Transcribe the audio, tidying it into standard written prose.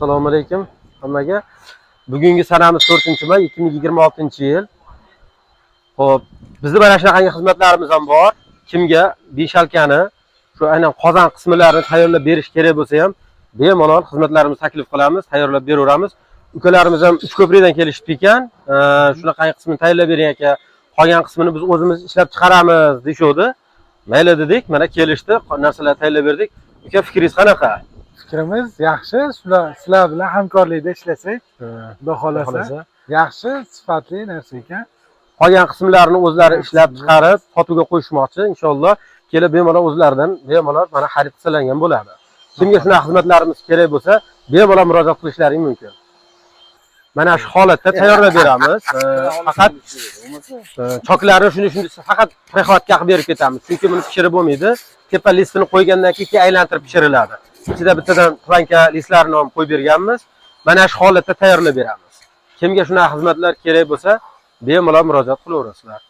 Assalomu alaykum hammaga. Bugungi sanamiz 4-may 2026-yil. Xo'p, bizda mana shunaqangi xizmatlarimiz ham bor. Kimga beshalkani, shu aynan qozon qismlarini tayyorlab berish kerak bo'lsa ham, bemalol xizmatlarimizni taklif qilamiz, tayyorlab beraveramiz. Ukalarimiz ham Uchko'prikdan kelishibdi ekan. Shunaqangi qismini tayyorlab bering aka. Qolgan qismini biz o'zimiz ishlab chiqaramiz deyshodi. Mayli dedik, mana kelishdi, narsalar tayyorlab berdik. Uka, fikringiz qanaqa? Fikrimiz yaxshi. Sizlar bilan hamkorlikda ishlasak, xudo xolasa, yaxshi, sifatli narsa ekan. Qolgan qismlarini o'zlari ishlab chiqarib, sotuvga qo'yishmoqchi. Inshaalloh kelib bemalol o'zlaridan bemalol mana xarid qilsalangan bo'ladi. Kimga shunaqa xizmatlarimiz kerak bo'lsa, bemalol murojaat qilishlaring mumkin. Mana shu holatda tayyorlab beramiz. Faqat choklarni shuni faqat prexvatga qilib berib ketamiz. Chunki buni pishirib bo'lmaydi. Tepa listini qo'ygandan keyin aylantirib pishiriladi. Ichida bittadan planka listlarini ham qo'yib berganmiz. Mana shu holatda tayyorlab beramiz. Kimga shunaqa xizmatlar kerak bo'lsa, bemalol murojaat qilaverasizlar.